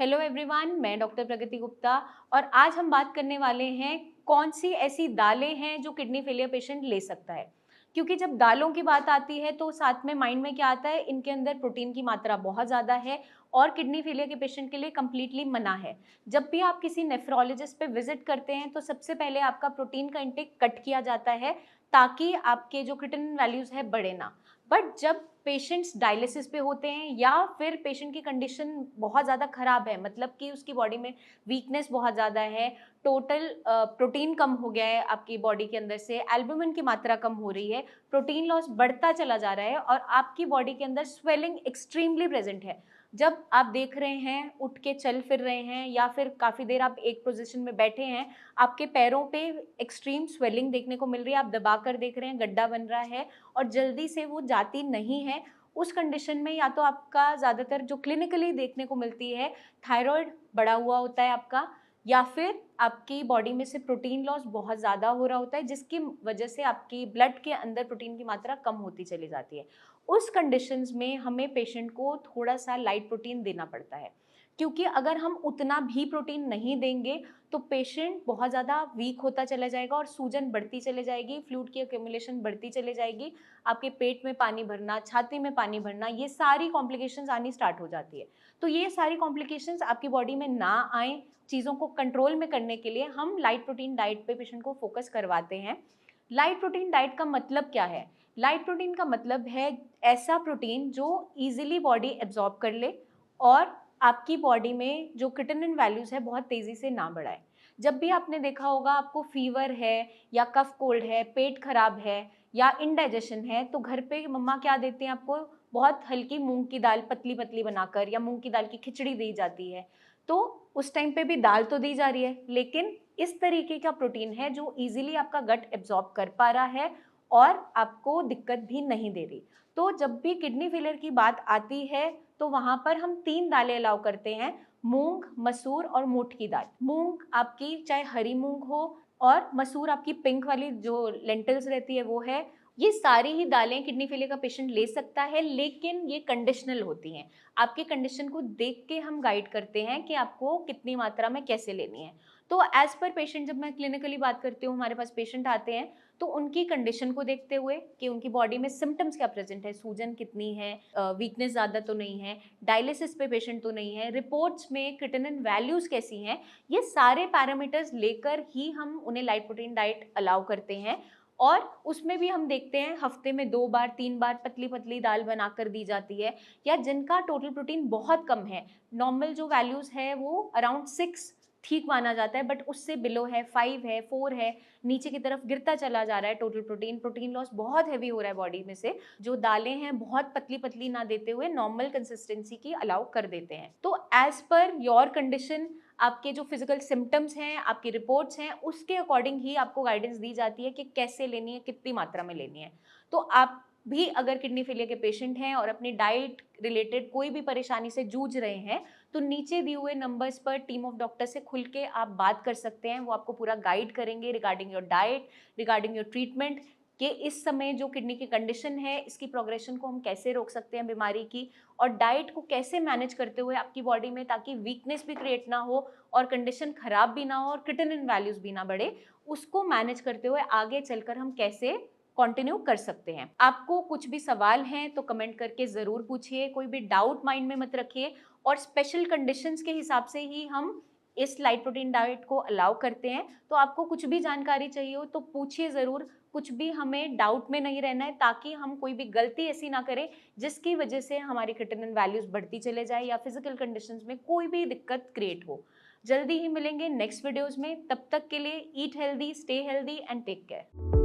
Hello everyone, मैं doctor प्रगति गुप्ता और आज हम बात करने वाले हैं कौन सी ऐसी दालें हैं जो किडनी फेलियर पेशेंट ले सकता है। क्योंकि जब दालों की बात आती है तो साथ में माइंड में क्या आता है, इनके अंदर प्रोटीन की मात्रा बहुत ज़्यादा है और किडनी फेलियर के पेशेंट के लिए कम्प्लीटली मना है। जब भी आप किसी नेफ्रोलॉजिस्ट पे विजिट करते हैं तो सबसे पहले आपका प्रोटीन का इंटेक कट किया जाता है ताकि आपके जो क्रिएटिनिन वैल्यूज़ है बढ़े ना। बट जब पेशेंट्स डायलिसिस पे होते हैं या फिर पेशेंट की कंडीशन बहुत ज़्यादा ख़राब है, मतलब कि उसकी बॉडी में वीकनेस बहुत ज़्यादा है, टोटल प्रोटीन कम हो गया है आपकी बॉडी के अंदर से, एल्बुमिन की मात्रा कम हो रही है, प्रोटीन लॉस बढ़ता चला जा रहा है और आपकी बॉडी के अंदर स्वेलिंग एक्सट्रीमली प्रेजेंट है। जब आप देख रहे हैं, उठ के चल फिर रहे हैं या फिर काफ़ी देर आप एक पोजीशन में बैठे हैं, आपके पैरों पे एक्सट्रीम स्वेलिंग देखने को मिल रही है, आप दबा कर देख रहे हैं, गड्ढा बन रहा है और जल्दी से वो जाती नहीं है। उस कंडीशन में या तो आपका ज़्यादातर जो क्लिनिकली देखने को मिलती है, थायराइड बढ़ा हुआ होता है आपका, या फिर आपकी बॉडी में से प्रोटीन लॉस बहुत ज़्यादा हो रहा होता है जिसकी वजह से आपकी ब्लड के अंदर प्रोटीन की मात्रा कम होती चली जाती है। उस कंडीशंस में हमें पेशेंट को थोड़ा सा लाइट प्रोटीन देना पड़ता है, क्योंकि अगर हम उतना भी प्रोटीन नहीं देंगे तो पेशेंट बहुत ज़्यादा वीक होता चला जाएगा और सूजन बढ़ती चली जाएगी, फ्लूइड की एक्यूमुलेशन बढ़ती चली जाएगी, आपके पेट में पानी भरना, छाती में पानी भरना, ये सारी कॉम्प्लिकेशंस आनी स्टार्ट हो जाती है। तो ये सारी कॉम्प्लिकेशंस आपकी बॉडी में ना आए, चीज़ों को कंट्रोल में करने के लिए हम लाइट प्रोटीन डाइट पे पेशेंट को फोकस करवाते हैं। लाइट प्रोटीन डाइट का मतलब क्या है? लाइट प्रोटीन का मतलब है ऐसा प्रोटीन जो ईजिली बॉडी एब्जॉर्ब कर ले और आपकी बॉडी में जो क्रिएटिनिन वैल्यूज़ है बहुत तेज़ी से ना बढ़ाए। जब भी आपने देखा होगा आपको फीवर है या कफ कोल्ड है, पेट खराब है या इंडाइजेशन है, तो घर पे मम्मा क्या देती हैं आपको, बहुत हल्की मूंग की दाल पतली-पतली बनाकर या मूंग की दाल की खिचड़ी दी जाती है। तो उस टाइम पे भी दाल तो दी जा रही है, लेकिन इस तरीके का प्रोटीन है जो ईजिली आपका गट एब्जॉर्ब कर पा रहा है और आपको दिक्कत भी नहीं दे रही। तो जब भी किडनी फेलियर की बात आती है तो वहाँ पर हम 3 दालें अलाउ करते हैं, मूंग, मसूर और मोठ की दाल। मूंग आपकी चाहे हरी मूंग हो और मसूर आपकी पिंक वाली जो लेंटिल्स रहती है वो है। ये सारी ही दालें किडनी फेलियर का पेशेंट ले सकता है, लेकिन ये कंडीशनल होती हैं। आपके कंडीशन को देख के हम गाइड करते हैं कि आपको कितनी मात्रा में कैसे लेनी है। तो एज पर पेशेंट, जब मैं क्लिनिकली बात करती हूँ, हमारे पास पेशेंट आते हैं तो उनकी कंडीशन को देखते हुए कि उनकी बॉडी में सिम्टम्स क्या प्रेजेंट है, सूजन कितनी है, वीकनेस ज़्यादा तो नहीं है, डायलिसिस पे पेशेंट तो नहीं है, रिपोर्ट्स में क्रिएटिनिन वैल्यूज़ कैसी हैं, ये सारे पैरामीटर्स लेकर ही हम उन्हें लाइट प्रोटीन डाइट अलाउ करते हैं। और उसमें भी हम देखते हैं हफ्ते में 2 बार 3 बार पतली पतली दाल बनाकर दी जाती है, या जिनका टोटल प्रोटीन बहुत कम है, नॉर्मल जो वैल्यूज़ है वो अराउंड 6 ठीक माना जाता है, बट उससे बिलो है, 5 है, 4 है, नीचे की तरफ गिरता चला जा रहा है टोटल प्रोटीन, प्रोटीन लॉस बहुत हैवी हो रहा है बॉडी में से, जो दालें हैं बहुत पतली पतली ना देते हुए नॉर्मल कंसिस्टेंसी की अलाउ कर देते हैं। तो एज पर योर कंडीशन, आपके जो फिजिकल सिम्टम्स हैं, आपकी रिपोर्ट्स हैं, उसके अकॉर्डिंग ही आपको गाइडेंस दी जाती है कि कैसे लेनी है, कितनी मात्रा में लेनी है। तो आप भी अगर किडनी फेलियर के पेशेंट हैं और अपनी डाइट रिलेटेड कोई भी परेशानी से जूझ रहे हैं, तो नीचे दिए हुए नंबर्स पर टीम ऑफ डॉक्टर से खुल के आप बात कर सकते हैं। वो आपको पूरा गाइड करेंगे regarding your diet, regarding your treatment, कि इस समय जो किडनी की कंडीशन है, इसकी प्रोग्रेशन को हम कैसे रोक सकते हैं बीमारी की, और डाइट को कैसे मैनेज करते हुए आपकी बॉडी में, ताकि वीकनेस भी क्रिएट ना हो और कंडीशन खराब भी ना हो और क्रिएटिनिन वैल्यूज भी ना बढ़े, उसको मैनेज करते हुए आगे चलकर हम कैसे कंटिन्यू कर सकते हैं। आपको कुछ भी सवाल हैं तो कमेंट करके ज़रूर पूछिए, कोई भी डाउट माइंड में मत रखिए, और स्पेशल कंडीशंस के हिसाब से ही हम इस लाइट प्रोटीन डाइट को अलाउ करते हैं। तो आपको कुछ भी जानकारी चाहिए हो तो पूछिए ज़रूर, कुछ भी हमें डाउट में नहीं रहना है, ताकि हम कोई भी गलती ऐसी ना करें जिसकी वजह से हमारी क्रिएटिनिन वैल्यूज़ बढ़ती चले जाए या फिजिकल कंडीशंस में कोई भी दिक्कत क्रिएट हो। जल्दी ही मिलेंगे नेक्स्ट वीडियोज़ में, तब तक के लिए eat healthy, stay healthy and take care.